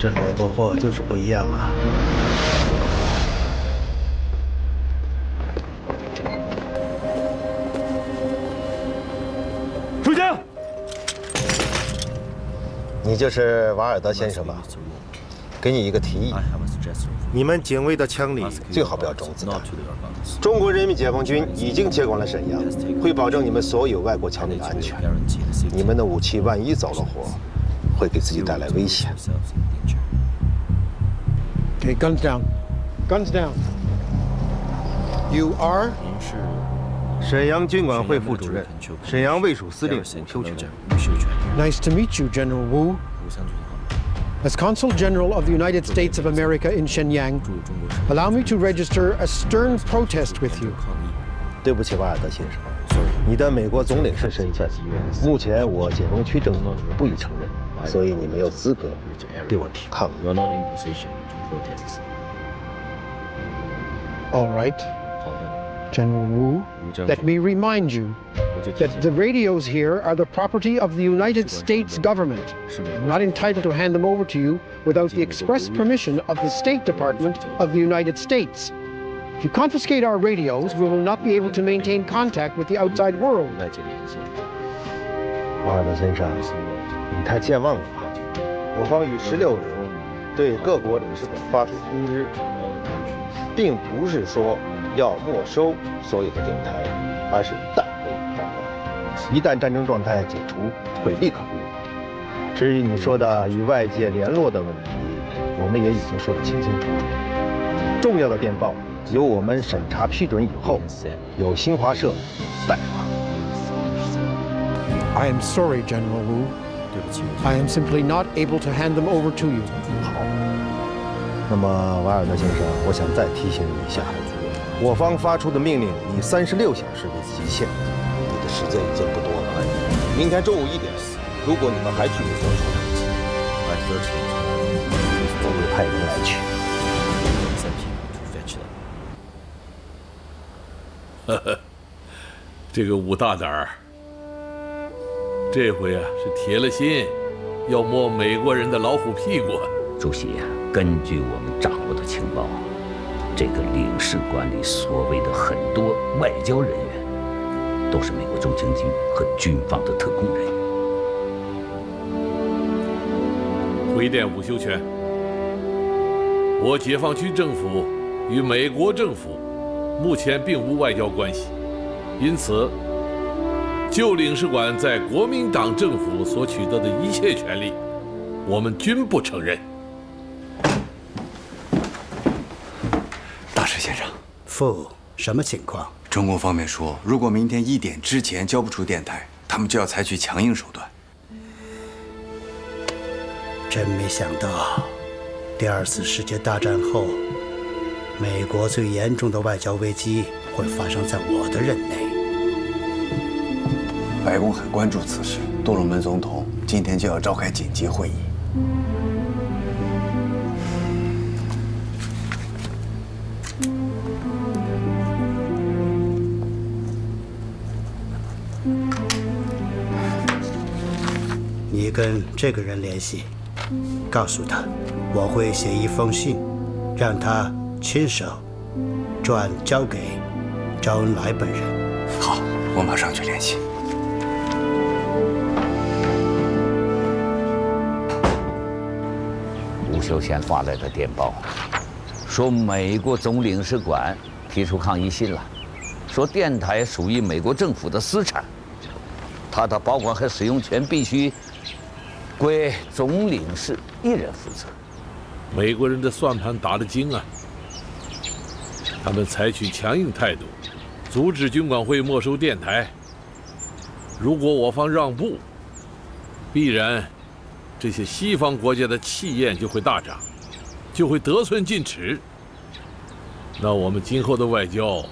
这萝卜货就是不一样啊！出警！你就是瓦尔德先生吧？给你一个提议，你们警卫的枪里最好不要装子弹。中国人民解放军已经接管了沈阳，会保证你们所有外国侨民的安全。你们的武器万一走了火，会给自己带来危险。Okay, guns down. Guns down. You are? 沈阳军管会副主任，沈阳卫戍司令伍修权。Nice to meet you, General Wu. As Consul General of the United States of America in Shenyang, allow me to register a stern protest with you. 对不起，瓦尔德先生，你的美国总领事身份，目前我解放区政府不予承认，所以你没有资格对我提抗议。All right. General Wu, let me remind you that the radios here are the property of the United States government. I'm not entitled to hand them over to you without the express permission of the State Department of the United States. If you confiscate our radios, we will not be able to maintain contact with the outside world. 瓦尔德先生，你太健忘了吧？我方于16日对各国领事馆发出通知，并不是说要没收所有的电台，而是暂为状态。一旦战争状态解除，会立刻公布。至于你说的与外界联络的问题，我们也已经说得清清楚楚。重要的电报由我们审查批准以后，由新华社代发。I am sorry, General Wu. I am simply not able to hand them over to you. 好，那么瓦尔德先生，我想再提醒你一下，我方发出的命令以36小时为极限，你的时间已经不多了。明天中午1点，如果你们还拒绝交出武器，我会派人来取。呵呵，这个武大胆儿，这回啊是铁了心要摸美国人的老虎屁股。主席呀，根据我们掌握的情报，这个领事馆里所谓的很多外交人员，都是美国中情局和军方的特工人员。回电伍修权，我解放区政府与美国政府目前并无外交关系，因此就领事馆在国民党政府所取得的一切权利，我们均不承认。大使先生，父，什么情况？中共方面说，如果明天1点之前交不出电台，他们就要采取强硬手段。真没想到，第2次世界大战后，美国最严重的外交危机会发生在我的任内。白宫很关注此事，杜鲁门总统今天就要召开紧急会议。你跟这个人联系，告诉他，我会写一封信，让他亲手转交给周恩来本人。好，我马上去联系。吴修贤发来的电报，说美国总领事馆提出抗议信了，说电台属于美国政府的私产，它的保管和使用权必须归总领事一人负责。美国人的算盘打得精啊！他们采取强硬态度，阻止军管会没收电台。如果我方让步，必然这些西方国家的气焰就会大涨，就会得寸进尺。那我们今后的外交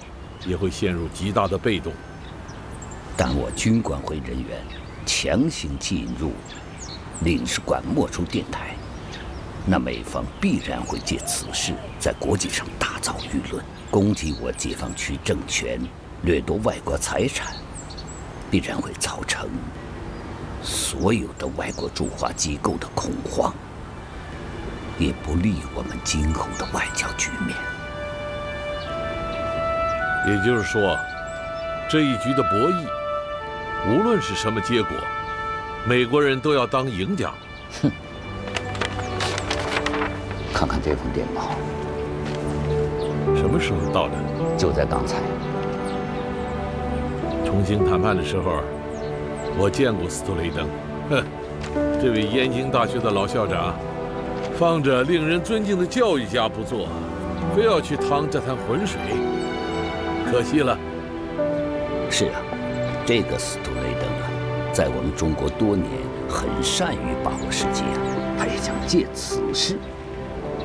也会陷入极大的被动。但我军管会人员强行进入领事馆没收电台，那美方必然会借此事在国际上大造舆论，攻击我解放区政权，掠夺外国财产，必然会造成所有的外国驻华机构的恐慌。也不利于我们今后的外交局面。也就是说，这一局的博弈，无论是什么结果，美国人都要当赢家。哼！看看这封电报，什么时候到的？就在刚才。重新谈判的时候，我见过斯图雷登。哼，这位燕京大学的老校长，放着令人尊敬的教育家不做，非要去趟这滩浑水，可惜了。是啊，这个斯图雷登啊，在我们中国多年，很善于把握时机啊，他也想借此事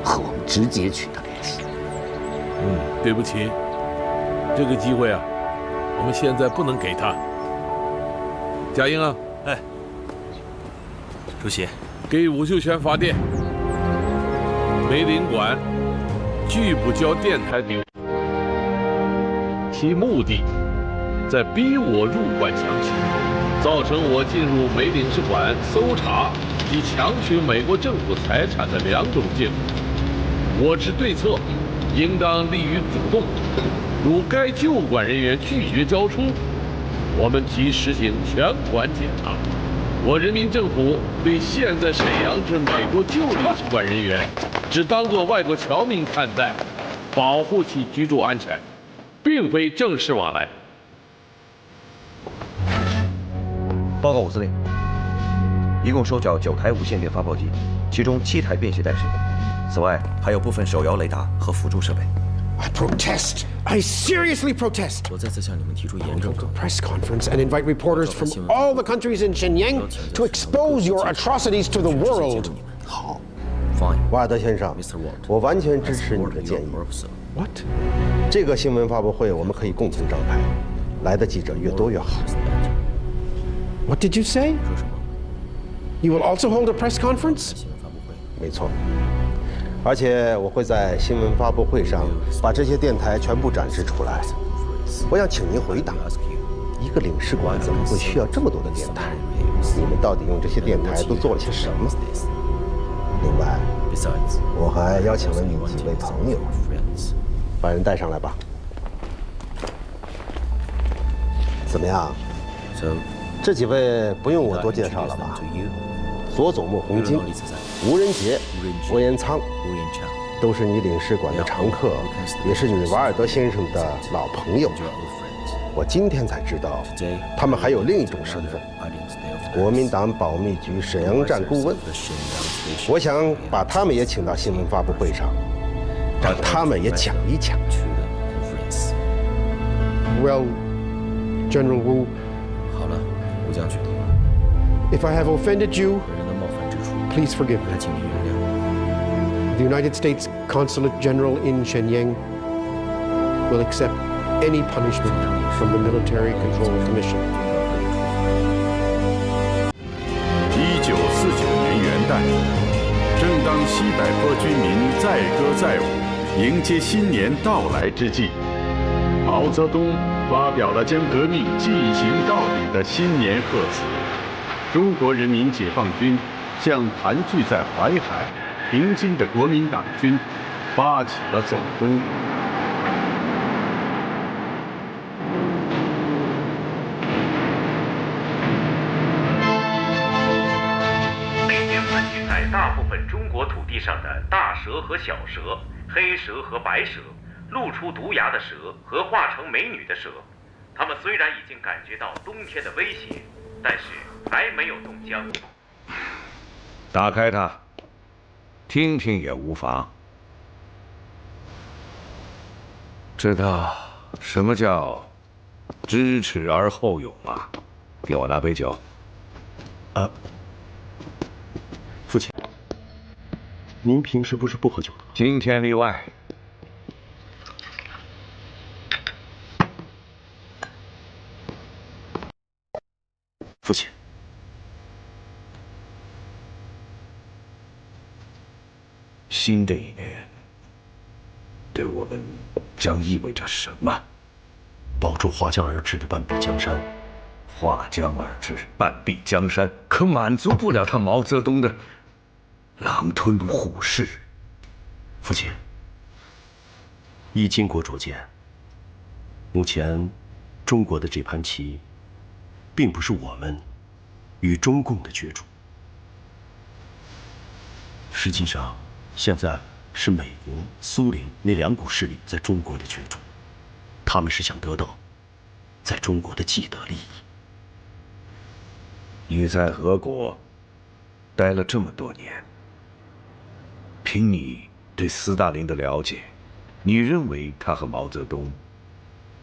和我们直接取得联系。对不起，这个机会啊，我们现在不能给他。贾英啊，哎，主席，给武秀全发电，梅林馆拒不交电台给我，其目的在逼我入馆强取，造成我进入美领事馆搜查及强取美国政府财产的两种结果。我之对策，应当立于主动。如该旧馆人员拒绝交出，我们即实行全馆检查。我人民政府对现在沈阳之美国旧领事馆人员，只当作外国侨民看待，保护其居住安全，并非正式往来。报告武司令，一共收缴9台无线电发报机，其中7台便携带式的，此外还有部分手摇雷达和辅助设备。I protest. I seriously protest. 我再次向你们提出严重的 press conference and invite reporters from all the countries in Shenyang to expose your atrocities to the world. 好， Fine. 瓦尔德先生 Mr. Walt, 我完全支持你的建议。 What? 这个新闻发布会我们可以共同张排，来的记者越多越好。 What did you say? 说什么？ You will also hold a press conference? 新闻发布会。没错，而且我会在新闻发布会上把这些电台全部展示出来。我想请您回答：一个领事馆怎么会需要这么多的电台？你们到底用这些电台都做了些什么？另外，我还邀请了你几位朋友，把人带上来吧。怎么样？这几位不用我多介绍了吧？佐佐木宏金、吴仁杰、郭延仓，都是你领事馆的常客，也是你瓦尔德先生的老朋友。我今天才知道，他们还有另一种身份——国民党保密局沈阳站顾问。我想把他们也请到新闻发布会上，让他们也讲一讲。Well, General Wu. 好了，吴将军， If I have offended you, 个人的冒犯之处， please forgive 还 me. 请您原谅。 The United States Consulate General in Shenyang will accept any punishment from the Military Control Commission. 1949年元旦，正当西柏坡居民载歌载舞，迎接新年到来之际，毛泽东发表了将革命进行到底的新年贺词。中国人民解放军向盘踞在淮海、平津的国民党军发起了总攻。北京盘踞在大部分中国土地上的大蛇和小蛇、黑蛇和白蛇、露出毒牙的蛇和化成美女的蛇，他们虽然已经感觉到冬天的威胁，但是还没有冻僵。打开它，听听也无妨。知道什么叫知耻而后勇吗？给我拿杯酒。父亲，您平时不是不喝酒的吗？今天例外。父亲，新的一年对我们将意味着什么？保住划江而治的半壁江山。划江而治，半壁江山，可满足不了他毛泽东的狼吞虎噬。父亲，依金国拙见，目前中国的这盘棋，并不是我们与中共的角逐，实际上现在是美国、苏联那两股势力在中国的角逐，他们是想得到在中国的既得利益。你在俄国待了这么多年，凭你对斯大林的了解，你认为他和毛泽东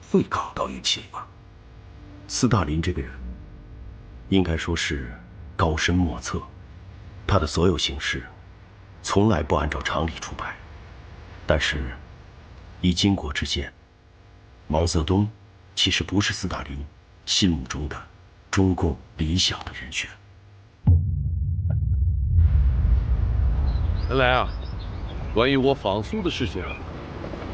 会搞到一起吗？斯大林这个人，应该说是高深莫测，他的所有行事从来不按照常理出牌。但是，依金国之见，毛泽东其实不是斯大林心目中的中共理想的人选。原来啊，关于我访苏的事情，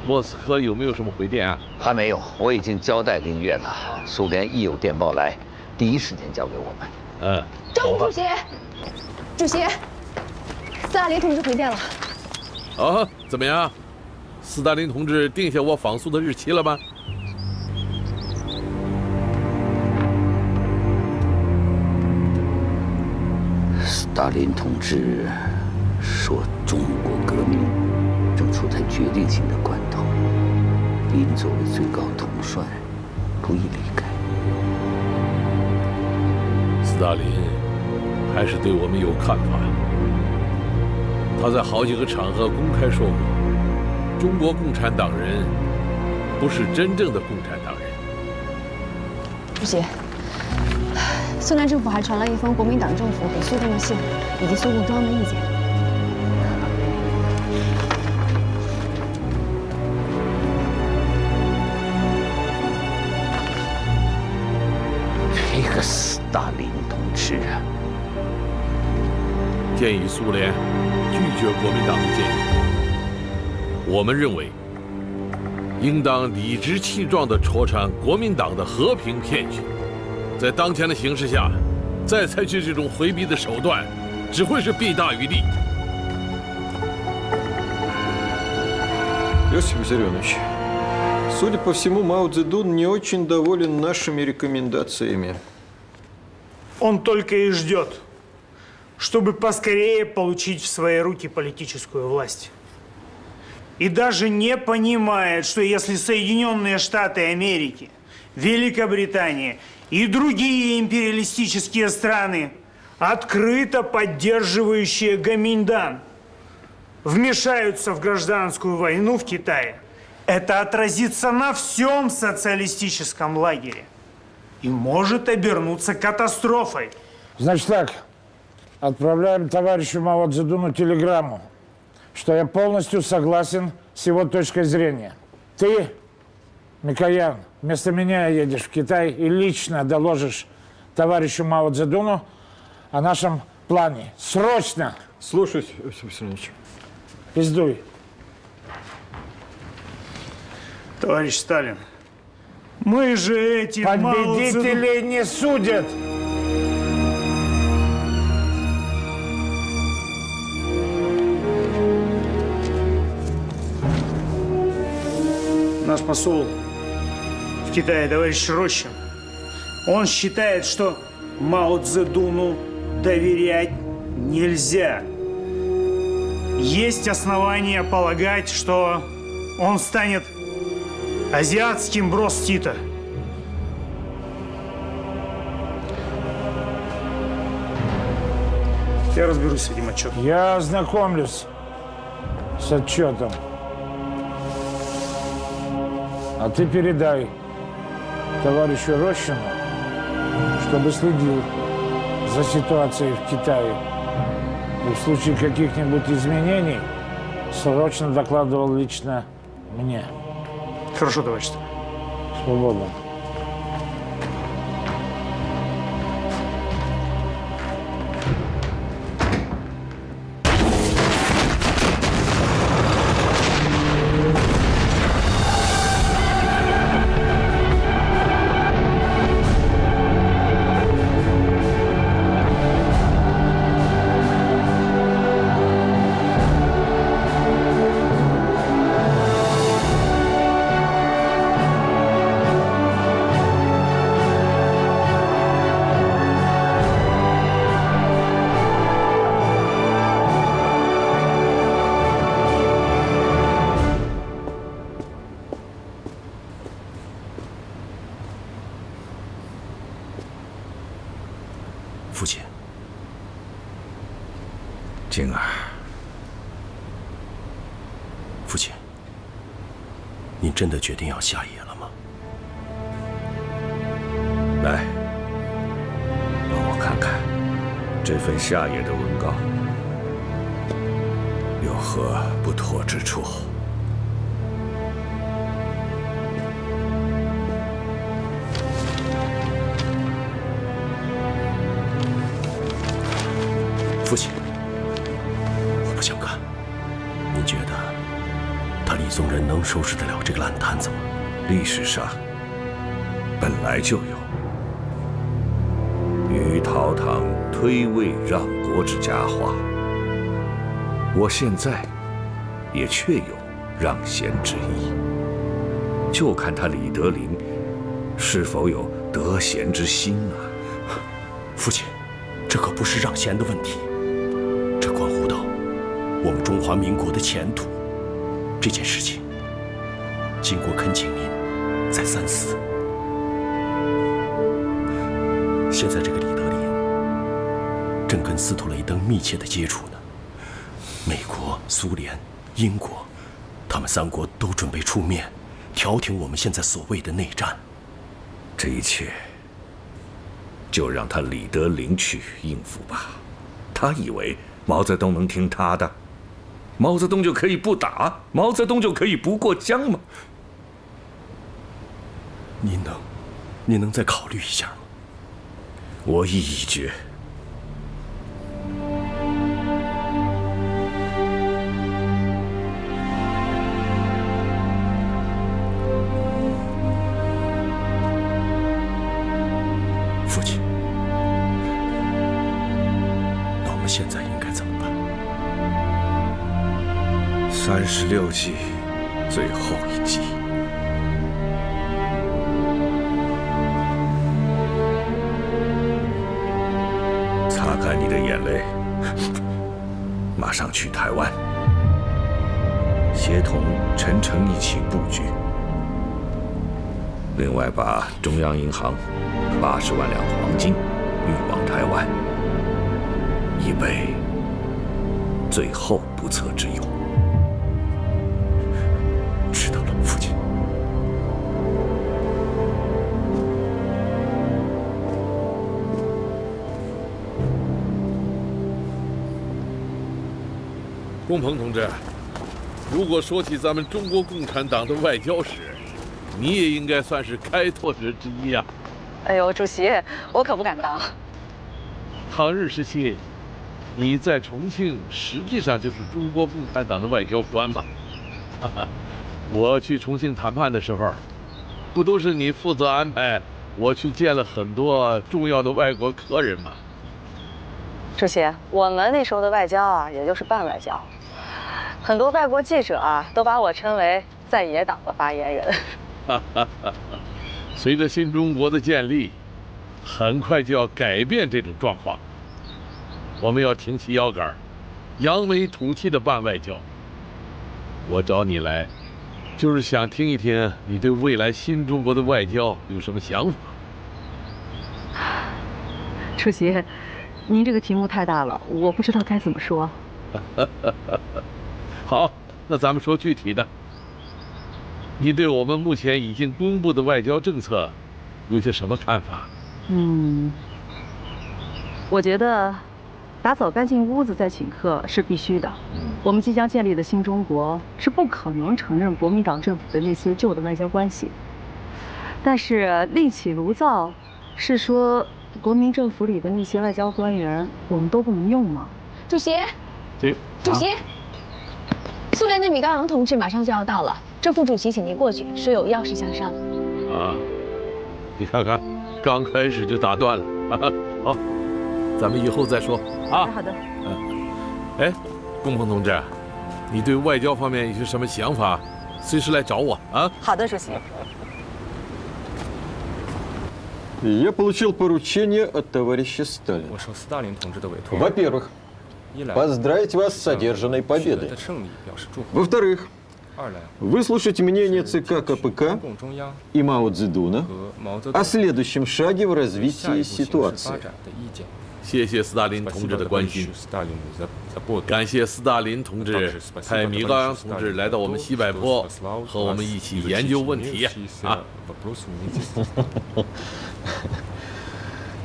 莫斯科有没有什么回电啊？还没有，我已经交代林院了。苏联一有电报来，第一时间交给我们。张主席，主席，斯大林同志回电了。啊，怎么样？斯大林同志定下我访苏的日期了吗？斯大林同志说，中国革命正处在决定性的关头，您作为最高统帅，不宜离开。斯大林还是对我们有看法。他在好几个场合公开说过，中国共产党人不是真正的共产党人。主席，苏联政府还传了一封国民党政府给苏共的信，以及苏共中央的意见。这个斯大林同志啊，建议苏联拒绝国民党的建议。我们认为，应当理直气壮地戳穿国民党的和平骗局。在当前的形势下，再采取这种回避的手段，只会是弊大于利。Иосиф Виссарионович, судя по всему, Мао Цзэдун не очень доволен нашими рекомендациями. Он только и ждет, чтобы поскорее получить в свои руки политическую власть. И даже не понимает, что если Соединенные Штаты Америки, Великобритания и другие империалистические страны, открыто поддерживающие Гоминьдан, вмешаются в гражданскую войну в Китае, это отразится на всем социалистическом лагере и может обернуться катастрофой. Значит так, отправляем товарищу Мао Цзэдуну телеграмму, что я полностью согласен с его точкой зрения. Ты, Микоян, вместо меня едешь в Китай и лично доложишь товарищу Мао Цзэдуну о нашем плане. Срочно! Слушаюсь, Иосиф Виссарионович. Пиздуй. Товарищ Сталин, мы же эти победителей не судят! Наш посол в Китае, товарищ Рощин, он считает, что Мао Цзэдуну доверять нельзя. Есть основания полагать, что он станет азиатским Брос-Тито. Я разберусь с этим отчетом. Я ознакомлюсь с отчетом. А ты передай товарищу Рощину, чтобы следил за ситуацией в Китае. И в случае каких-нибудь изменений срочно докладывал лично мне. Хорошо, товарищ. Свободно. 父亲，静儿，父亲，您真的决定要下野了吗？来，帮我看看这份下野的文告有何不妥之处。父亲，我不想看。您觉得他李宗仁能收拾得了这个烂摊子吗？历史上本来就有于陶唐推位让国之佳话，我现在也确有让贤之意，就看他李德林是否有得贤之心啊。父亲，这可不是让贤的问题，这关乎到我们中华民国的前途。这件事情，经过恳请您再三思。现在这个李德林正跟斯图雷登密切的接触呢，美国、苏联、英国，他们三国都准备出面调停我们现在所谓的内战。这一切就让他李德林去应付吧。他以为毛泽东能听他的？毛泽东就可以不打？毛泽东就可以不过江吗？您能再考虑一下吗？我意已决。父亲，那我们现在应该怎么办？36计，最后一计。擦干你的眼泪，马上去台湾，协同陈诚一起布局。另外，把中央银行80万两黄金运往台湾，以备最后不测之忧。知道了，父亲。龚鹏同志，如果说起咱们中国共产党的外交史，你也应该算是开拓者之一啊。哎呦，主席，我可不敢当。抗日时期，你在重庆实际上就是中国共产党的外交官嘛。我去重庆谈判的时候，不都是你负责安排我去见了很多重要的外国客人吗？主席，我们那时候的外交啊，也就是办外交，很多外国记者啊，都把我称为在野党的发言人。随着新中国的建立，很快就要改变这种状况。我们要挺起腰杆，扬眉吐气的办外交。我找你来，就是想听一听你对未来新中国的外交有什么想法。主席，您这个题目太大了，我不知道该怎么说。好，那咱们说具体的。你对我们目前已经公布的外交政策有些什么看法？我觉得打扫干净屋子再请客是必须的。我们即将建立的新中国是不可能承认国民党政府的那些旧的外交关系。但是另起炉灶，是说国民政府里的那些外交官员我们都不能用吗？主席，主席，苏联的米高扬同志马上就要到了，郑副主席请您过去，说有要事相商。啊，你看看，刚开始就打断了。好，咱们以后再说啊。好的。哎，龚鹏同志，你对外交方面有些什么想法，随时来找我啊。好的，主席。Я получил поручение от товарища Сталина. Во-первых, поздравить вас с одержанной победой. Во-вторых, выслушать мнение ЦК КПК и Мао Цзэдуна о следующем шаге в развитии ситуации. 谢谢斯大林同志的关心，感谢斯大林同志派米高扬同志来到我们西柏坡，和我们一起研究问题啊。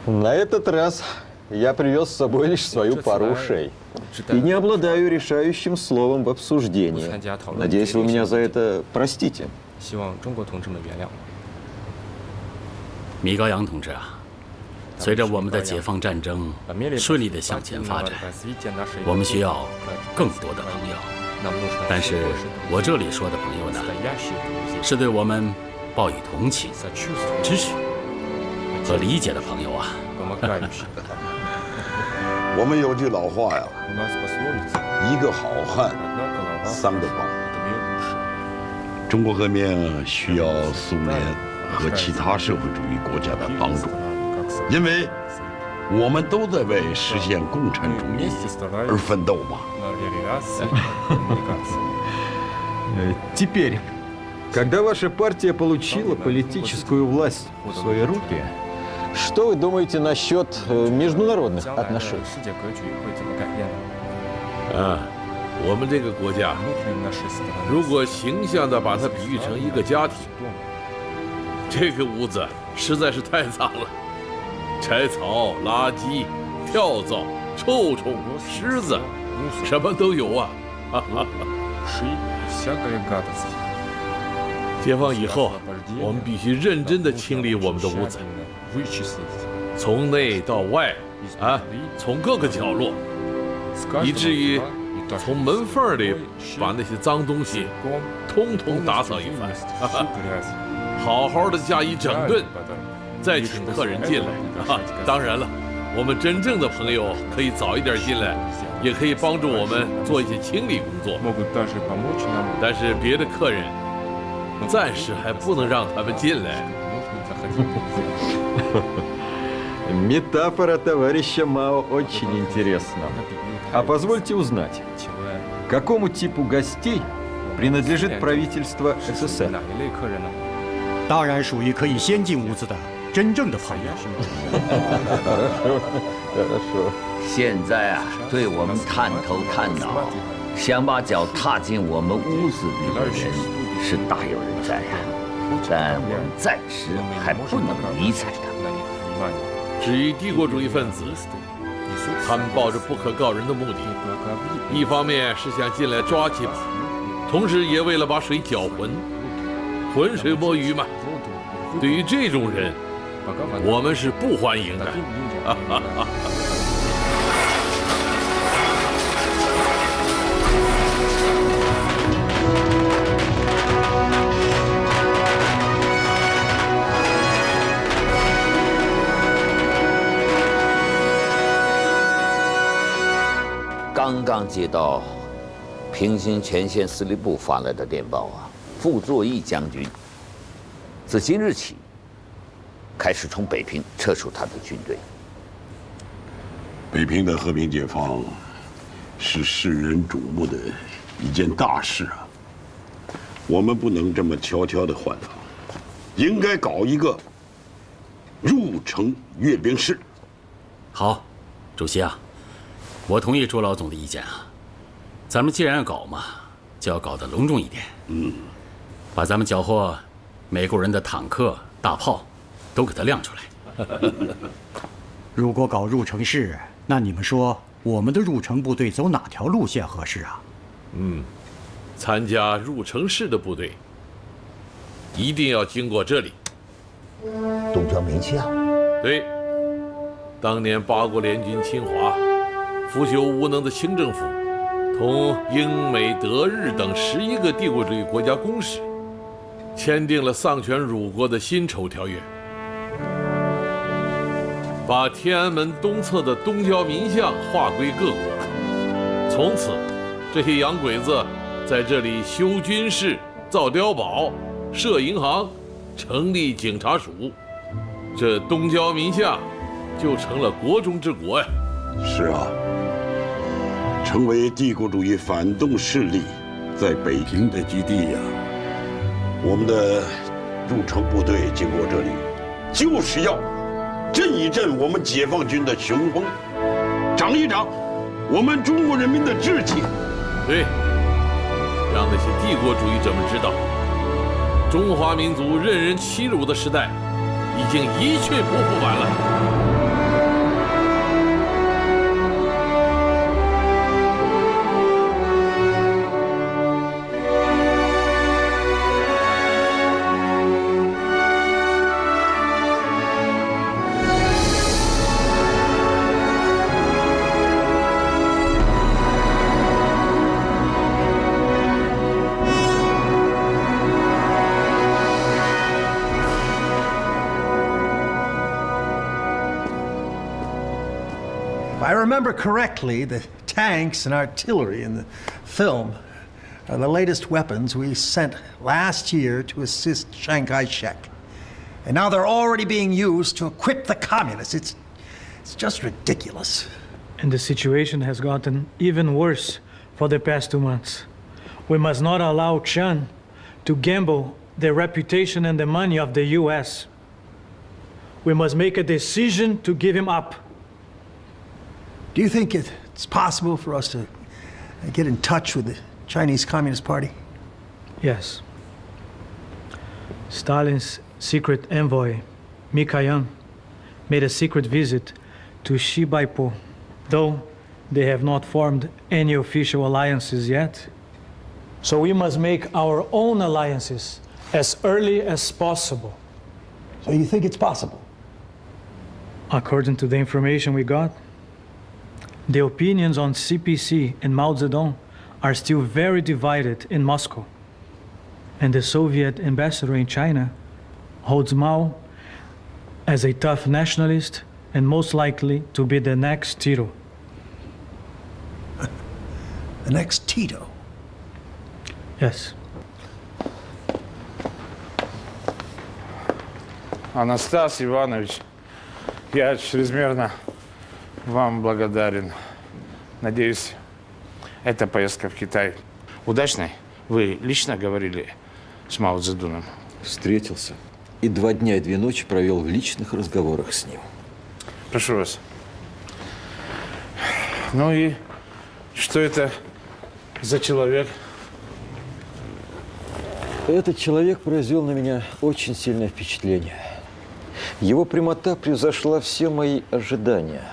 На этот раз я привез с собой лишь свою пару ушей и не обладаю решающим словом в обсуждении. Надеюсь, вы меня за это простите. 希望中国同志们原谅。米高扬同志啊，随着我们的解放战争顺利地向前发展，我们需要更多的朋友。但是我这里说的朋友呢，是对我们抱以同情、支持和理解的朋友啊。我们有句老话呀，一个好汉，三个帮。中国革命需要苏联和其他社会主义国家的帮助，因为我们都在为实现共产主义而奋斗嘛。Теперь, когда ваша партия получила политическую власть в свои руки, что вы думаете насчет международных отношений? 我们这个国家，如果形象地把它比喻成一个家庭，这个屋子实在是太脏了，柴草、垃圾、跳蚤、臭虫、虱子，什么都有啊！解放以后，我们必须认真地清理我们的屋子，从内到外，从各个角落，以至于从门缝里把那些脏东西通通打扫一番，好好的加以整顿，再请客人进来。当然了，我们真正的朋友可以早一点进来，也可以帮助我们做一些清理工作。但是别的客人暂时还不能让他们进来。Метафора товарища Мао очень интересна. А позвольте узнать, какому типу гостей принадлежит правительство СССР? 当然属于可以先进屋子的真正的朋友。现在啊，对我们探头探脑，想把脚踏进我们屋子里的人是大有人在啊，但我们暂时还不能理睬他们。至于帝国主义分子，他们抱着不可告人的目的，一方面是想进来抓几把，同时也为了把水搅浑，浑水摸鱼嘛。对于这种人，我们是不欢迎的。刚刚接到平津前线司令部发来的电报啊，傅作义将军自今日起开始从北平撤出他的军队。北平的和平解放是世人瞩目的一件大事啊，我们不能这么悄悄地换防，应该搞一个入城阅兵式。好，主席啊。我同意朱老总的意见啊，咱们既然要搞嘛，就要搞得隆重一点。把咱们缴获美国人的坦克、大炮，都给它亮出来。如果搞入城式，那你们说我们的入城部队走哪条路线合适啊？参加入城式的部队，一定要经过这里。东交民巷。对，当年八国联军侵华。腐朽无能的清政府，同英美德日等11个帝国主义国家公使，签订了丧权辱国的辛丑条约，把天安门东侧的东交民巷划归各国。从此，这些洋鬼子在这里修军事、造碉堡、设银行、成立警察署，这东交民巷就成了国中之国呀。是啊。成为帝国主义反动势力在北平的基地呀，我们的入城部队经过这里，就是要振一振我们解放军的雄风，长一长我们中国人民的志气。对，让那些帝国主义者们知道，中华民族任人欺辱的时代已经一去不复返了。If I remember correctly, the tanks and artillery in the film are the latest weapons we sent last year to assist Chiang Kai-shek. And now they're already being used to equip the communists. It's just ridiculous. And the situation has gotten even worse for the past 2 months. We must not allow Chiang to gamble the reputation and the money of the U.S. We must make a decision to give him up. Do you think it's possible for us to get in touch with the Chinese Communist Party? Yes. Stalin's secret envoy, Mikoyan, made a secret visit to Shibaipo, though they have not formed any official alliances yet. So we must make our own alliances as early as possible. So you think it's possible? According to the information we got, the opinions on CPC and Mao Zedong are still very divided in Moscow. And the Soviet ambassador in China holds Mao as a tough nationalist and most likely to be the next Tito. The next Tito? Yes. Анастас Иванович, я чрезмерно вам благодарен. Надеюсь, эта поездка в Китай удачной. Вы лично говорили с Мао Цзэдуном? Встретился. И 2 дня и 2 ночи провел в личных разговорах с ним. Прошу вас. Ну и что это за человек? Этот человек произвел на меня очень сильное впечатление. Его прямота превзошла все мои ожидания.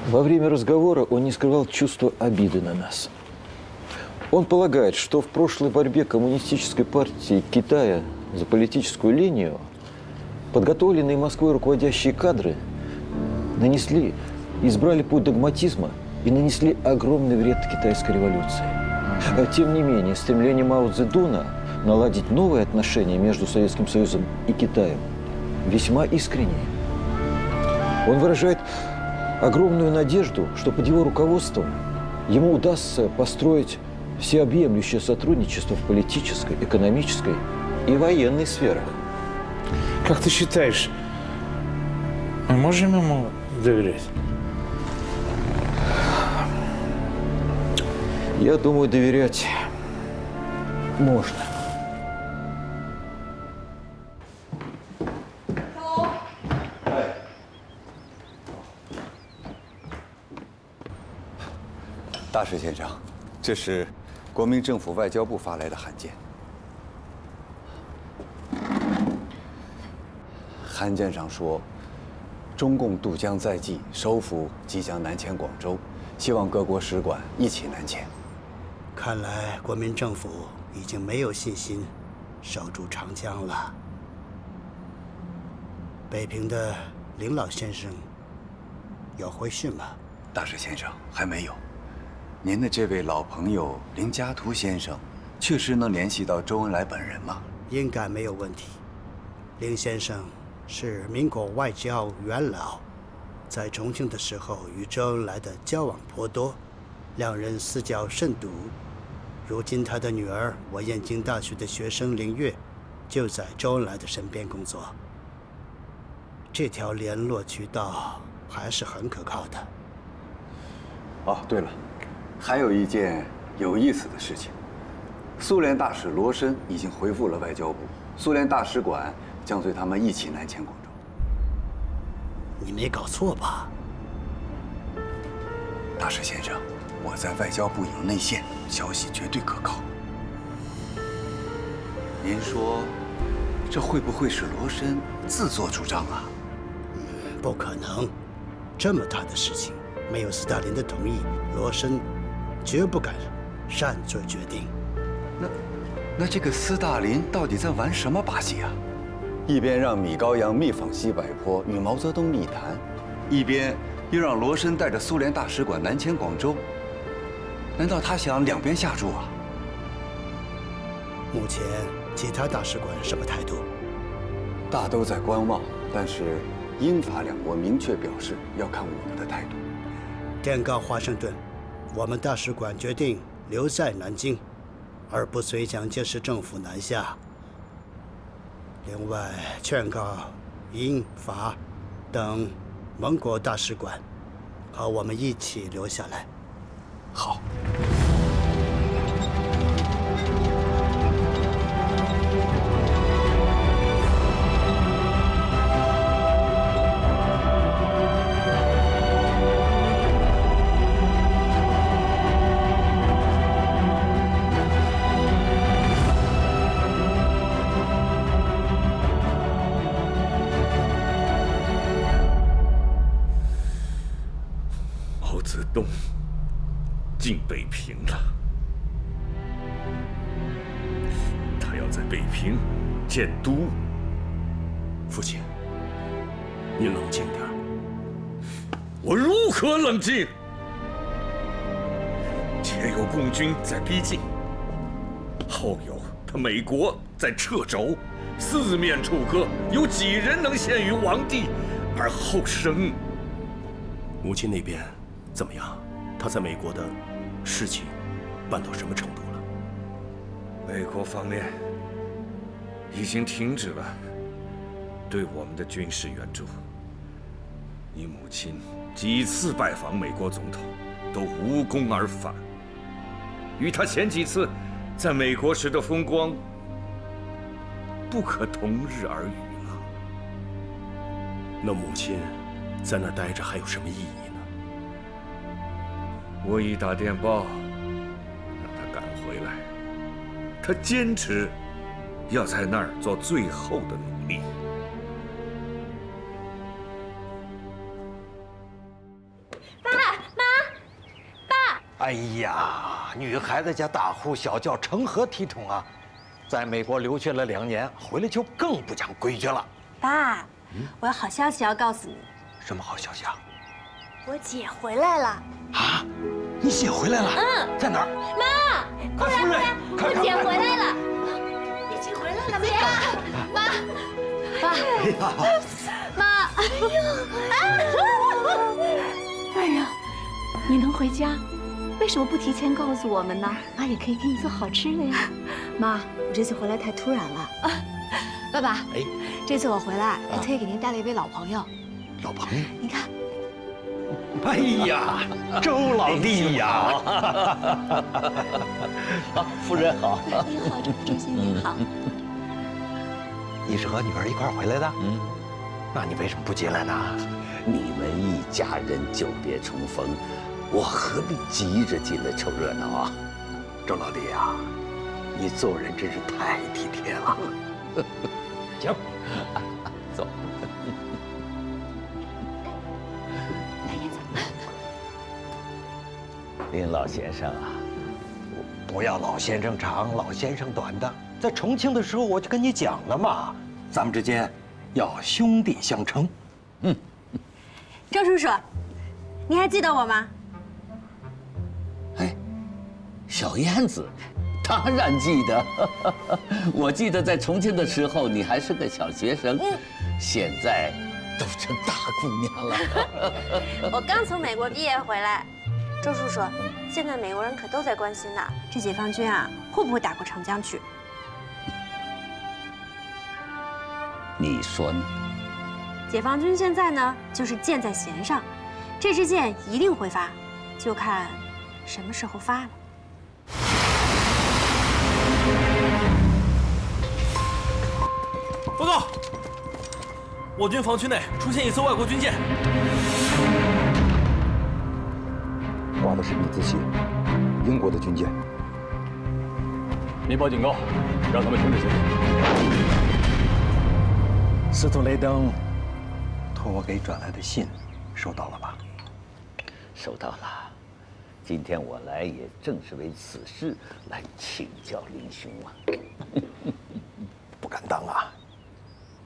Во время разговора он не скрывал чувства обиды на нас. Он полагает, что в прошлой борьбе коммунистической партии Китая за политическую линию подготовленные Москвой руководящие кадры избрали путь догматизма и нанесли огромный вред китайской революции. Тем не менее, стремление Мао Цзэдуна наладить новые отношения между Советским Союзом и Китаем весьма искреннее. Он выражает огромную надежду, что под его руководством ему удастся построить всеобъемлющее сотрудничество в политической, экономической и военной сферах. Как ты считаешь, мы можем ему доверять? Я думаю, доверять можно.大使先生，这是国民政府外交部发来的函件。函件上说，中共渡江在即，首府即将南迁广州，希望各国使馆一起南迁。看来国民政府已经没有信心守住长江了。北平的林老先生有回信吗？大使先生，还没有。您的这位老朋友林家图先生，确实能联系到周恩来本人吗？应该没有问题。林先生是民国外交元老，在重庆的时候与周恩来的交往颇多，两人私交甚笃。如今他的女儿，我燕京大学的学生林月，就在周恩来的身边工作。这条联络渠道还是很可靠的。哦，对了，还有一件有意思的事情，苏联大使罗申已经回复了外交部，苏联大使馆将随他们一起南迁广州。你没搞错吧？大使先生，我在外交部有内线，消息绝对可靠。您说，这会不会是罗申自作主张啊？不可能，这么大的事情，没有斯大林的同意，罗申绝不敢擅作决定。那这个斯大林到底在玩什么把戏啊？一边让米高扬密访西柏坡与毛泽东密谈，一边又让罗申带着苏联大使馆南迁广州。难道他想两边下注啊？目前其他大使馆什么态度？大都在观望，但是英法两国明确表示要看我们的态度。电告华盛顿，我们大使馆决定留在南京，而不随蒋介石政府南下。另外，劝告英法等盟国大使馆，和我们一起留下来。好。毛泽东进北平了，他要在北平建都。父亲，您冷静点。我如何冷静？前有共军在逼近，后有他美国在掣肘，四面楚歌，有几人能陷于王地而后生？母亲那边怎么样？他在美国的事情办到什么程度了？美国方面已经停止了对我们的军事援助。你母亲几次拜访美国总统，都无功而返，与他前几次在美国时的风光不可同日而语了。那母亲在那儿待着还有什么意义呢？我已打电报让他赶回来，他坚持要在那儿做最后的努力。爸妈，爸！哎呀，女孩子家大呼小叫，成何体统啊！在美国留学了2年，回来就更不讲规矩了。爸，我有好消息要告诉你。什么好消息啊？我姐回来了。啊，你姐回来了？嗯，在哪儿？妈，快来快来，我姐回来了。你姐回来了，姐，妈，爸，哎呀，妈，哎呀，你能回家，为什么不提前告诉我们呢？妈也可以给你做好吃的呀。妈，我这次回来太突然了。爸爸，哎，这次我回来还特意给您带了一位老朋友。老朋友？你看。哎呀，周老弟呀！啊，夫人好。你好，周先生好。你是和女儿一块回来的？嗯。那你为什么不进来呢？你们一家人久别重逢，我何必急着进来凑热闹啊？周老弟呀，你做人真是太体贴了。行，走。林老先生啊，不要老先生长，老先生短的。在重庆的时候我就跟你讲了嘛，咱们之间要兄弟相称。嗯。周叔叔，你还记得我吗？哎，小燕子，当然记得。我记得在重庆的时候，你还是个小学生，现在都成大姑娘了。我刚从美国毕业回来。周叔叔，现在美国人可都在关心呢，这解放军啊，会不会打过长江去？你说呢？解放军现在呢，就是箭在弦上，这支箭一定会发，就看什么时候发了。报告，我军防区内出现一艘外国军舰。挂的是 B 字旗，英国的军舰。密报警告，让他们停止行动。司徒雷登托我给转来的信，收到了吧？收到了。今天我来也正是为此事来请教林兄啊。不敢当啊！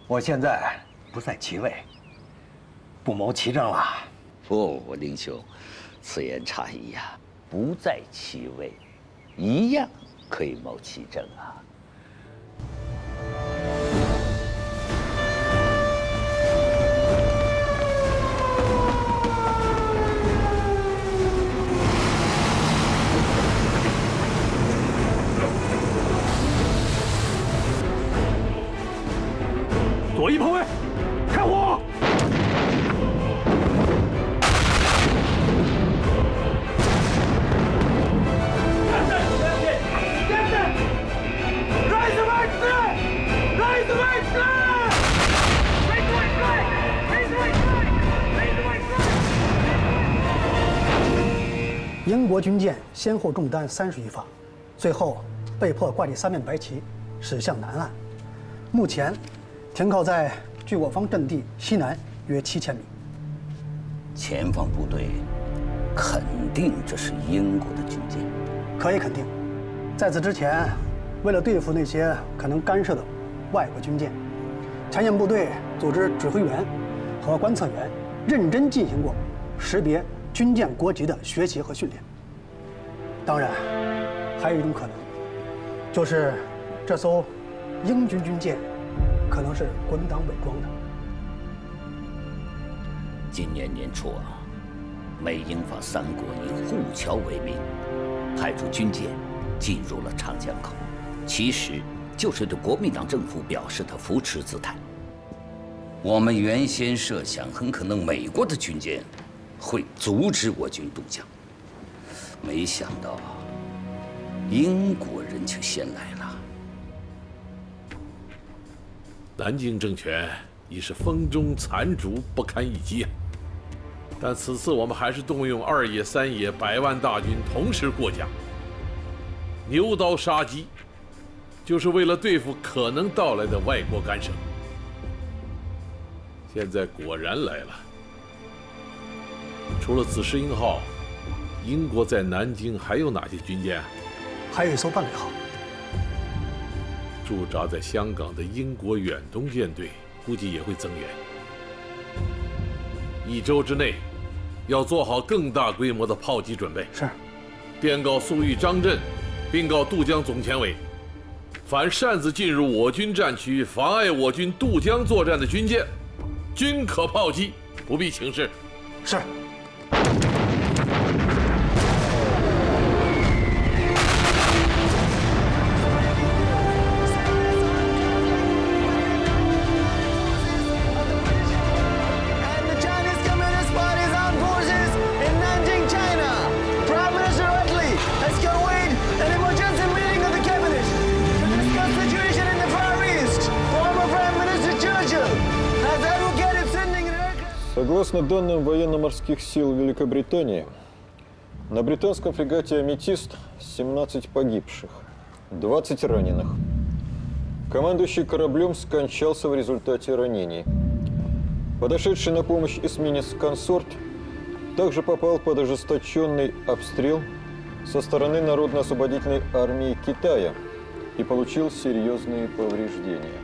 我现在不在其位，不谋其政了。不，林兄，此言差矣呀！不在其位，一样可以谋其政啊。左翼炮位，开火！英国军舰先后中弹30余发，最后被迫挂起3面白旗，驶向南岸。目前停靠在距我方阵地西南约7000米。前方部队肯定这是英国的军舰？可以肯定。在此之前，为了对付那些可能干涉的外国军舰，前线部队组织指挥员和观测员认真进行过识别军舰国籍的学习和训练。当然，还有一种可能，就是这艘英军军舰可能是国民党伪装的。今年年初啊，美英法3国以护侨为名，派出军舰进入了长江口，其实就是对国民党政府表示的扶持姿态。我们原先设想，很可能美国的军舰会阻止我军渡江，没想到英国人却先来了。南京政权已是风中残烛，不堪一击啊！但此次我们还是动用2野、3野100万大军同时过江，牛刀杀鸡，就是为了对付可能到来的外国干涉。现在果然来了。除了紫石英号，英国在南京还有哪些军舰？还有一艘伴侣号。驻扎在香港的英国远东舰队估计也会增援。1周之内，要做好更大规模的炮击准备。是。电告粟裕、张震，并告渡江总前委，凡擅自进入我军战区、妨碍我军渡江作战的军舰，均可炮击，不必请示。是。Согласно данным военно-морских сил Великобритании, на британском фрегате «Аметист» 17 погибших, 20 раненых. Командующий кораблем скончался в результате ранений. Подошедший на помощь эсминец «Консорт» также попал под ожесточенный обстрел со стороны Народно-освободительной армии Китая и получил серьезные повреждения.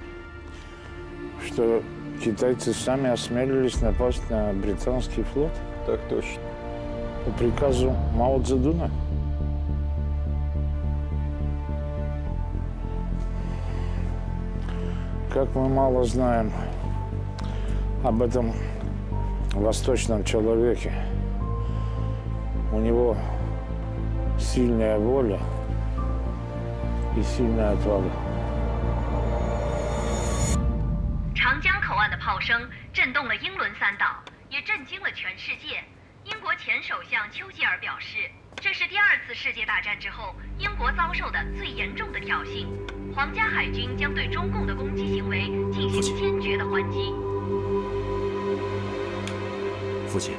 Что китайцы сами осмелились напасть на британский флот? Так точно. По приказу Мао Цзэдуна? Как мы мало знаем об этом восточном человеке. У него сильная воля и сильная отвага. 长江口岸的炮声震动了英伦3岛，也震惊了全世界。英国前首相丘吉尔表示，这是第2次世界大战之后英国遭受的最严重的挑衅。皇家海军将对中共的攻击行为进行坚决的还击。父亲，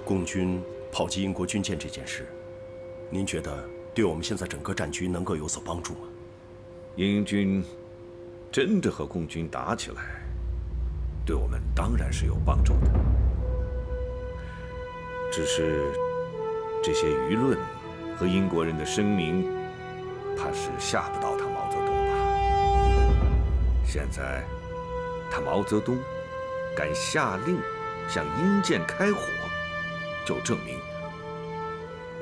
共军炮击英国军舰这件事，您觉得对我们现在整个战局能够有所帮助吗？英军真的和共军打起来，对我们当然是有帮助的。只是这些舆论和英国人的声明，怕是吓不到他毛泽东吧。现在他毛泽东敢下令向英舰开火，就证明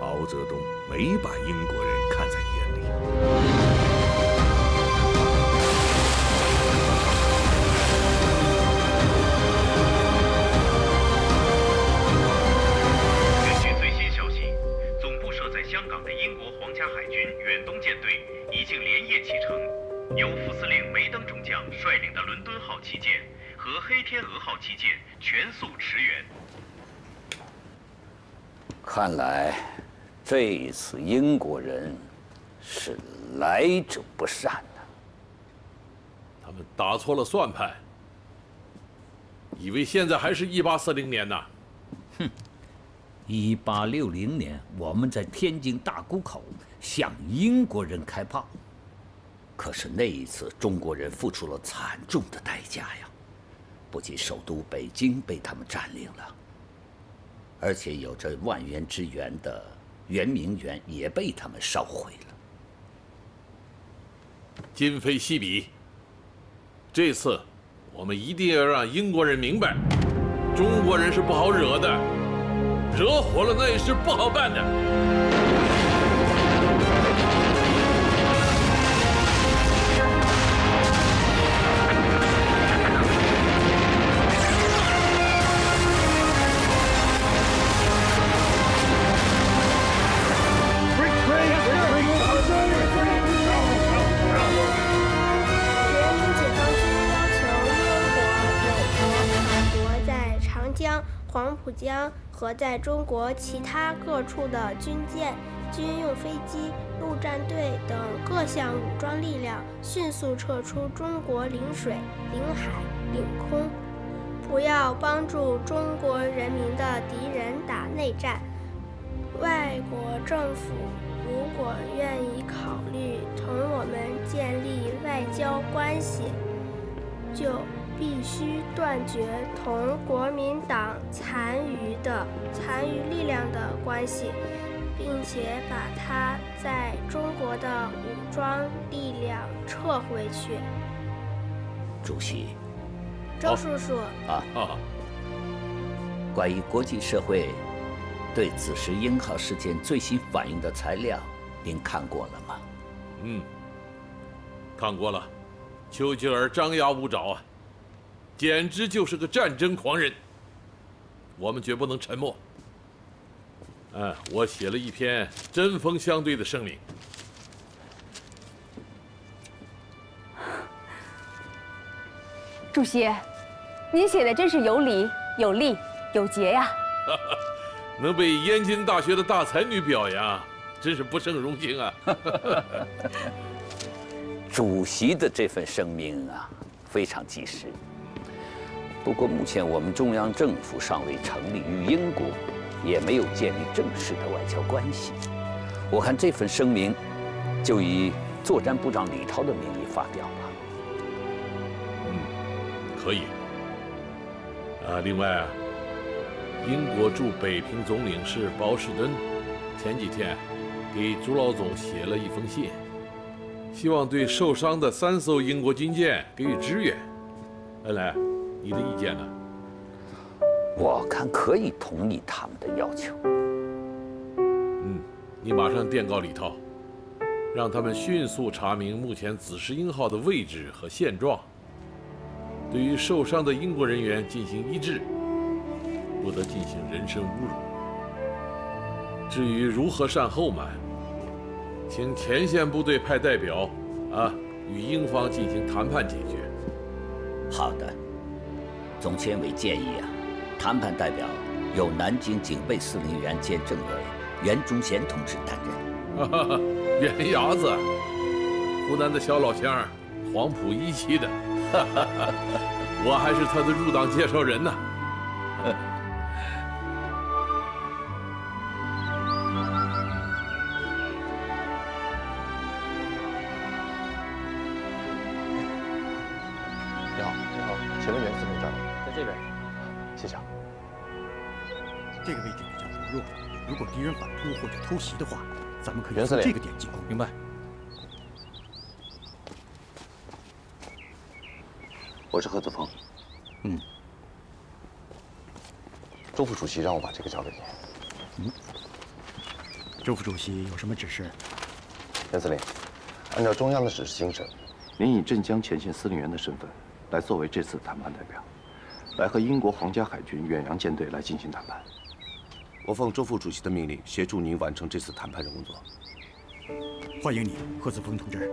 毛泽东没把英国人看在眼里。根据最新消息，总部设在香港的英国皇家海军远东舰队已经连夜启程，由副司令梅登中将率领的伦敦号旗舰和黑天鹅号旗舰全速驰援。看来这一次英国人是来者不善呐。他们打错了算盘，以为现在还是1840年呢。哼，1860年我们在天津大沽口向英国人开炮，可是那一次中国人付出了惨重的代价呀！不仅首都北京被他们占领了，而且有着万元之源的圆明园也被他们烧毁了。今非昔比，这次我们一定要让英国人明白，中国人是不好惹的，惹火了那也是不好办的。黄浦江和在中国其他各处的军舰、军用飞机、陆战队等各项武装力量迅速撤出中国领水、领海、领空，不要帮助中国人民的敌人打内战。外国政府如果愿意考虑同我们建立外交关系，就必须断绝同国民党残余力量的关系，并且把它在中国的武装力量撤回去。主席，周叔叔关于国际社会对此时英号事件最新反应的材料，您看过了吗？看过了。丘吉尔张牙舞爪啊，简直就是个战争狂人。我们绝不能沉默。我写了一篇针锋相对的声明。主席，您写的真是有理、有力、有节呀！能被燕京大学的大才女表扬，真是不胜荣幸啊！主席的这份声明啊，非常及时。不过目前我们中央政府尚未成立，与英国也没有建立正式的外交关系。我看这份声明就以作战部长李涛的名义发表吧。可以。另外啊，英国驻北平总领事包士敦前几天给朱老总写了一封信，希望对受伤的3艘英国军舰给予支援。恩来，你的意见呢？我看可以同意他们的要求。你马上电告李涛，让他们迅速查明目前紫石英号的位置和现状，对于受伤的英国人员进行医治，不得进行人身侮辱。至于如何善后嘛，请前线部队派代表与英方进行谈判解决。好的，总监委建议谈判代表由南京警备司令员兼政委袁忠贤同志担任。袁伢子，湖南的小老乡，黄埔一期的，我还是他的入党介绍人呢。谢长。这个位置比较薄弱，如果敌人反扑或者偷袭的话，咱们可以袁司令，从这个点进攻。明白。我是贺子峰。周副主席让我把这个交给你。周副主席有什么指示？袁司令，按照中央的指示精神，您以镇江前线司令员的身份，来作为这次谈判代表，来和英国皇家海军远洋舰队来进行谈判。我奉周副主席的命令，协助您完成这次谈判的工作。欢迎你，贺子峰同志。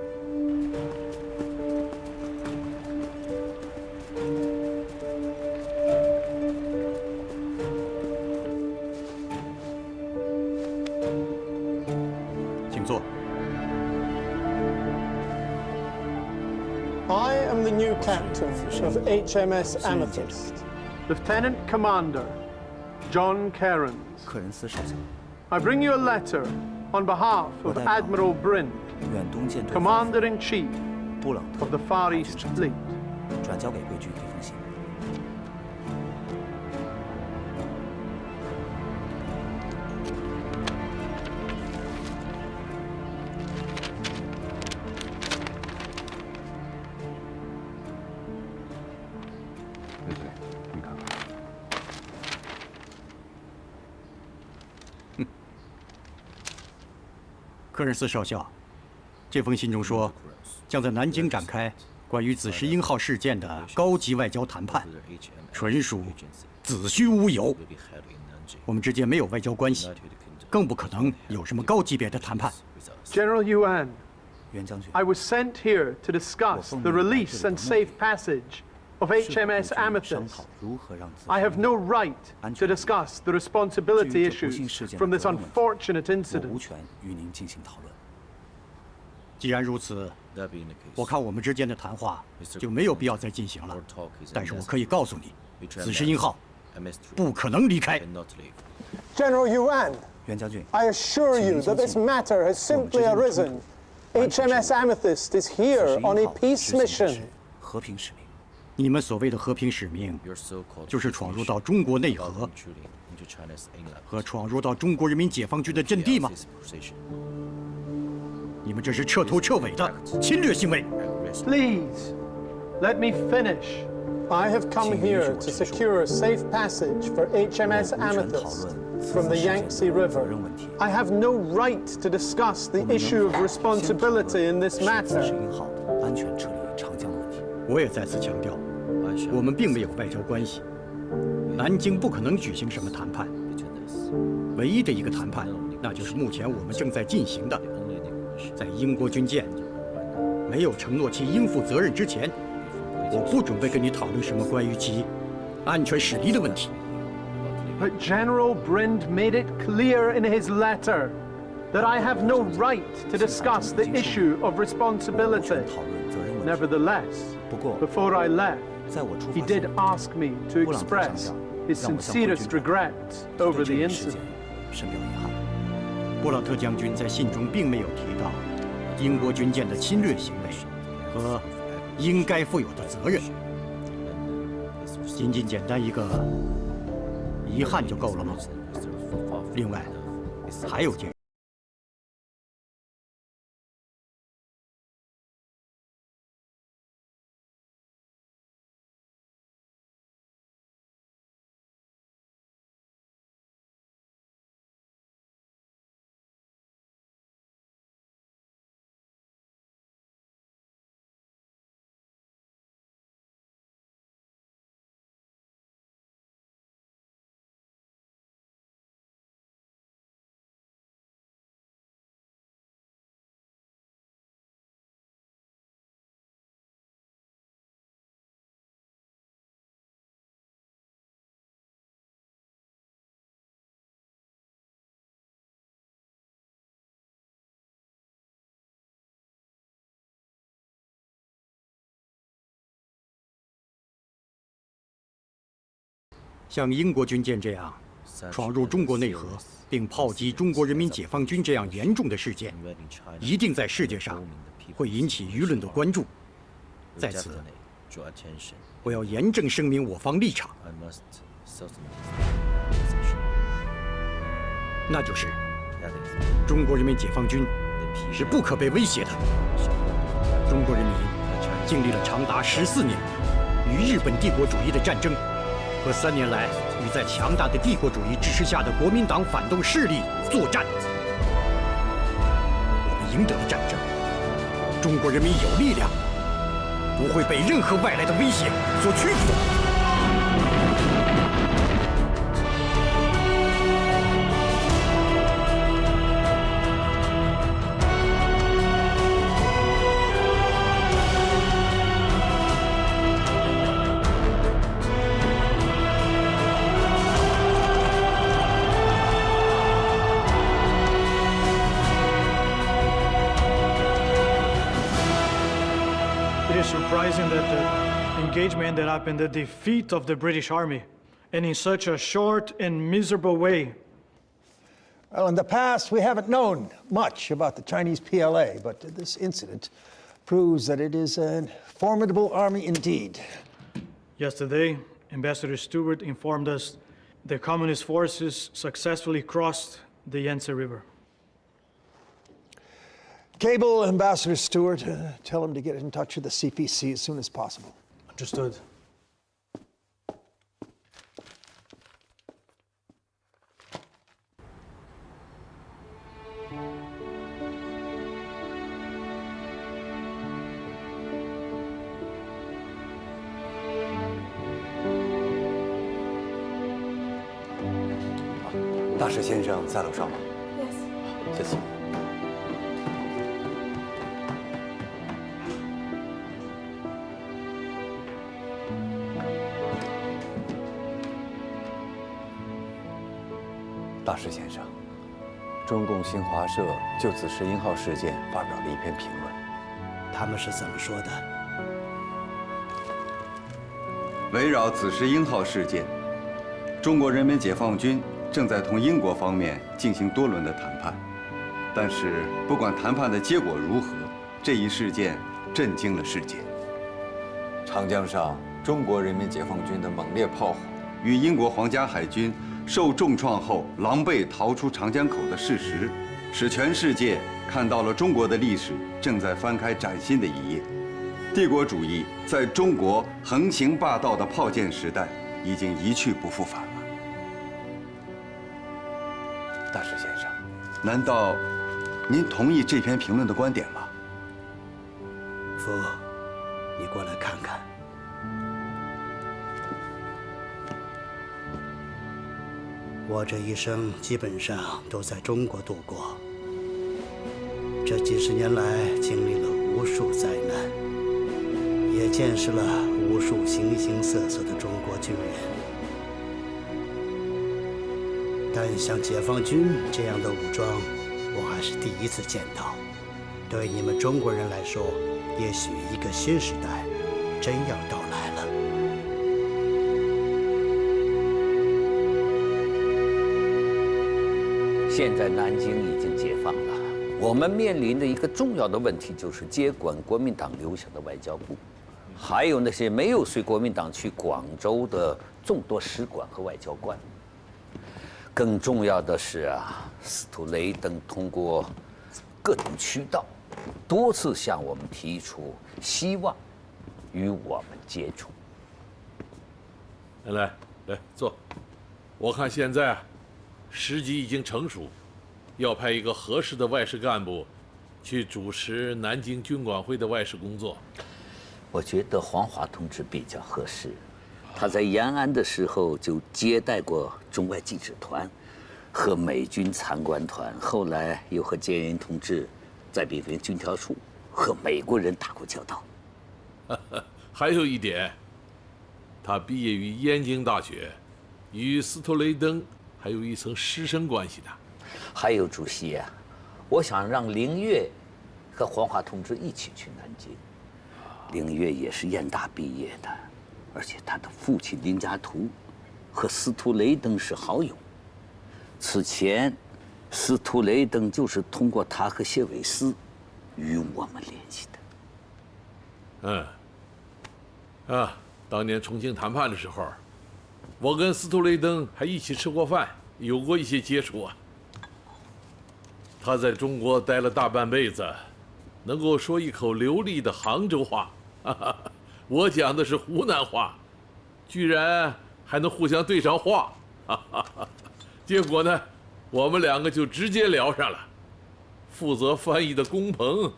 请坐。 I am the new captain of HMS Amethyst, Lieutenant Commander John Cairns. I bring you a letter on behalf of Admiral Brind, Commander-in-Chief of the Far East Fleet. 转交给贵军这封信。你看看。科任斯少校，这封信中说，将在南京展开关于紫石英号事件的高级外交谈判，纯属子虚乌有。我们之间没有外交关系，更不可能有什么高级别的谈判。 General Yuan, I was sent here to discuss the release and safe passage of HMS Amethyst. I have no right to discuss the responsibility issues from this unfortunate incident. 既然如此，我看我们之间的谈话就没有必要再进行了。但是我可以告诉你，紫石英号不可能离开。 General Yuan, I assure you that this matter has simply arisen. HMS Amethyst is here on a peace mission. 和平使命。 你们所谓的和平使命，就是闯入到中国内河和闯入到中国人民解放军的阵地吗？你们这是彻头彻尾的侵略行为。 Please, let me finish. I have come here to secure a safe passage for HMS Amethyst from the Yangtze River. I have no right to discuss the issue of responsibility in this matter. 安全撤离长江的问题。 我也再次强调，我们并没有外交关系，南京不可能举行什么谈判。唯一的一个谈判，那就是目前我们正在进行的，在英国军舰没有承诺其应负责任之前，我不准备跟你讨论什么关于其安全驶离的问题。 But General Brind made it clear in his letter that I have no right to discuss the issue of responsibility. Nevertheless, before I left, he did ask me to express his sincerest regrets over the incident. 深表遗憾。布朗特将军在信中并没有提到英国军舰的侵略行为和应该负有的责任，仅简单一个遗憾就够了吗？另外，还有件。 像英国军舰这样闯入中国内河并炮击中国人民解放军这样严重的事件，一定在世界上会引起舆论的关注。在此，我要严正声明我方立场：那就是中国人民解放军是不可被威胁的。中国人民经历了长达14年与日本帝国主义的战争，和3年来与在强大的帝国主义支持下的国民党反动势力作战。我们赢得了战争，中国人民有力量，不会被任何外来的威胁所屈服。Surprising that the engagement ended up in the defeat of the British Army, and in such a short and miserable way. Well, in the past, we haven't known much about the Chinese PLA, but this incident proves that it is a formidable army indeed. Yesterday, Ambassador Stewart informed us the Communist forces successfully crossed the Yangtze River. Cable Ambassador Stewart, tell him to get in touch with the CPC as soon as possible. Understood. Yes. 大使先生在楼上吗？ Yes. 谢谢。 大石先生，中共新华社就紫石英号事件发表了一篇评论。他们是怎么说的？围绕紫石英号事件，中国人民解放军正在同英国方面进行多轮的谈判，但是不管谈判的结果如何，这一事件震惊了世界。长江上，中国人民解放军的猛烈炮火与英国皇家海军 受重创后狼狈逃出长江口的事实，使全世界看到了中国的历史正在翻开崭新的一页。帝国主义在中国横行霸道的炮舰时代已经一去不复返了。大石先生，难道您同意这篇评论的观点吗？夫，你过来看看。 我这一生基本上都在中国度过，这几十年来经历了无数灾难，也见识了无数形形色色的中国军人。但像解放军这样的武装，我还是第一次见到。对你们中国人来说，也许一个新时代真要到来了。 现在南京已经解放了，我们面临的一个重要的问题就是接管国民党留下的外交部，还有那些没有随国民党去广州的众多使馆和外交官。更重要的是啊，司徒雷登通过各种渠道，多次向我们提出希望与我们接触。来坐，我看现在啊， 时机已经成熟，要派一个合适的外事干部去主持南京军管会的外事工作。我觉得黄华同志比较合适，他在延安的时候就接待过中外记者团和美军参观团，后来又和建仁同志在北平军调处和美国人打过交道。还有一点，他毕业于燕京大学，与司徒雷登 还有一层师生关系的。还有主席啊，我想让凌月和黄华同志一起去南京。凌月也是燕大毕业的，而且他的父亲林家图和司徒雷登是好友。此前，司徒雷登就是通过他和谢伟思与我们联系的。当年重庆谈判的时候，我跟斯图雷登还一起吃过饭，有过一些接触啊。他在中国待了大半辈子，能够说一口流利的杭州话，我讲的是湖南话，居然还能互相对上话，结果呢，我们两个就直接聊上了。负责翻译的龚鹏，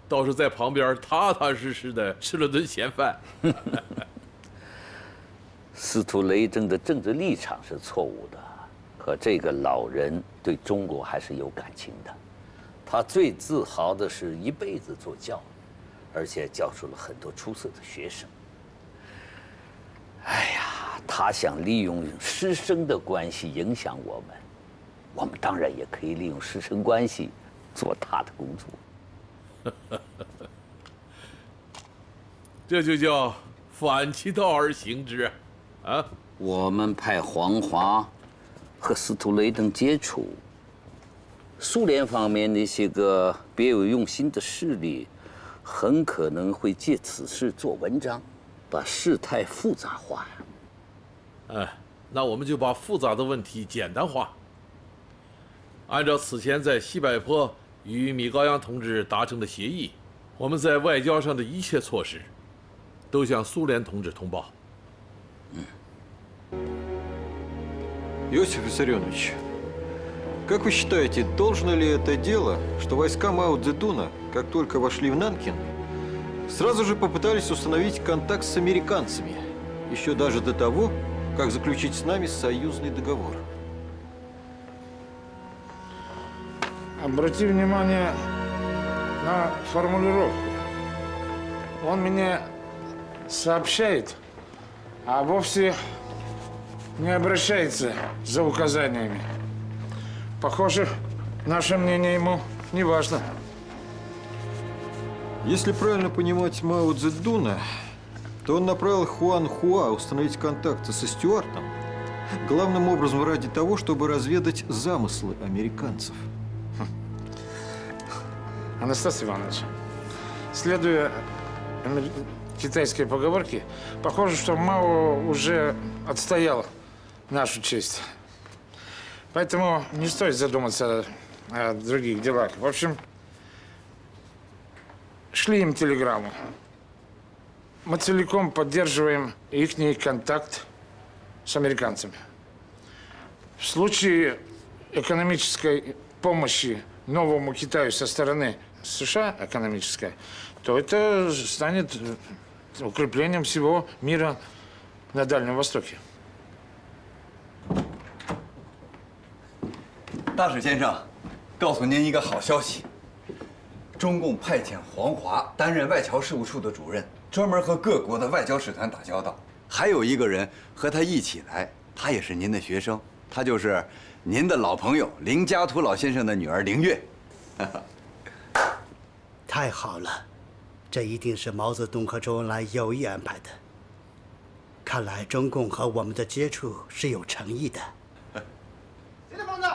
倒是在旁边踏踏实实的吃了顿闲饭。司徒雷登的政治立场是错误的，可这个老人对中国还是有感情的。他最自豪的是一辈子做教育，而且教出了很多出色的学生。哎呀，他想利用师生的关系影响我们，我们当然也可以利用师生关系做他的工作。这就叫反其道而行之，啊！我们派黄华和司徒雷登接触，苏联方面那些个别有用心的势力，很可能会借此事做文章，把事态复杂化呀。那我们就把复杂的问题简单化。按照此前在西柏坡与米高扬同志达成的协议，我们在外交上的一切措施，都向苏联同志通报。Иосиф Виссарионович, как вы считаете, должно ли это дело, что войска Мао Цзэдуна, как только вошли в Нанкин, сразу же попытались установить контакт с американцами, еще даже до того, как заключить с нами союзный договор? Обрати внимание на формулировку. Он мне сообщает, а вовсе не обращается за указаниями. Похоже, наше мнение ему не важно. Если правильно понимать Мао Цзэдуна, то он направил Хуан Хуа установить контакты со Стюартом, главным образом ради того, чтобы разведать замыслы американцев. Анастасий Иванович, следуя китайской поговорке, похоже, что Мао уже отстоял нашу честь. Поэтому не стоит задуматься о других делах. В общем, шли им телеграмму. Мы целиком поддерживаем их контакт с американцами. В случае экономической помощи новому Китаю со стороны США, экономической, то это станет укреплением всего мира на Дальнем Востоке. 大使先生，告诉您一个好消息，中共派遣黄华担任外交事务处的主任，专门和各国的外交使团打交道。还有一个人和他一起来，他也是您的学生，他就是您的老朋友林家图老先生的女儿凌月。太好了，这一定是毛泽东和周恩来有意安排的。看来中共和我们的接触是有诚意的。谁的房子？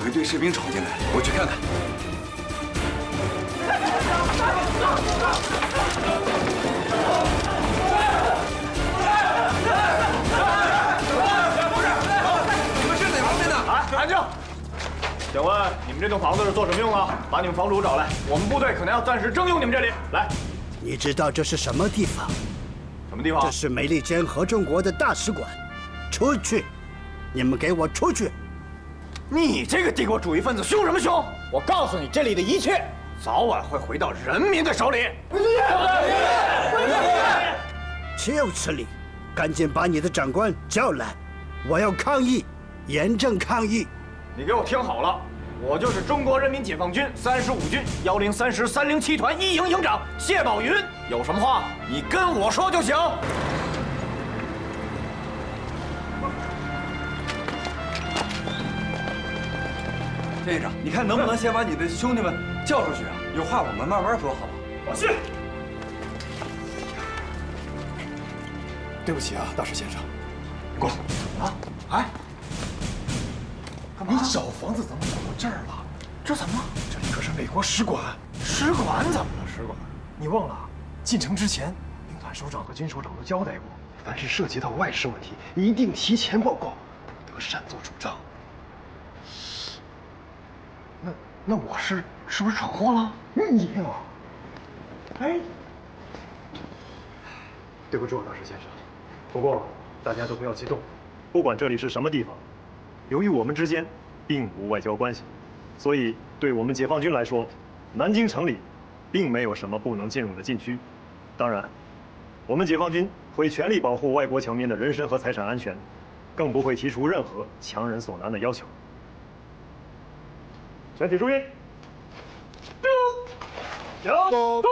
有一队士兵闯进来，我去看看。你们是哪方面的？安静！请问你们这栋房子是做什么用的？把你们房主找来，我们部队可能要暂时征用你们这里。来，你知道这是什么地方？什么地方？这是美利坚合众国的大使馆。出去！你们给我出去！你这个帝国主义分子凶什么凶？我告诉你，这里的一切早晚会回到人民的手里。滚出去！滚出去！岂有此理！赶紧把你的长官叫来，我要抗议，严正抗议！你给我听好了，我就是中国人民解放军35军103师307团一营营长谢宝云，有什么话你跟我说就行。陈先生，你看能不能先把你的兄弟们叫出去啊？有话我们慢慢说，好吧？我去。对不起啊，大使先生。滚！啊！哎，你找房子怎么找到这儿了？这怎么？这里可是美国使馆，使馆怎么了？使馆，你忘了？进城之前，兵团首长和军首长都交代过，凡是涉及到外事问题，一定提前报告，不得擅作主张。那我是不是闯祸了？你呀，哎，对不住，大石先生。不过大家都不要激动，不管这里是什么地方，由于我们之间并无外交关系，所以对我们解放军来说，南京城里并没有什么不能进入的禁区。当然，我们解放军会全力保护外国侨民的人身和财产安全，更不会提出任何强人所难的要求。全体注意，向东。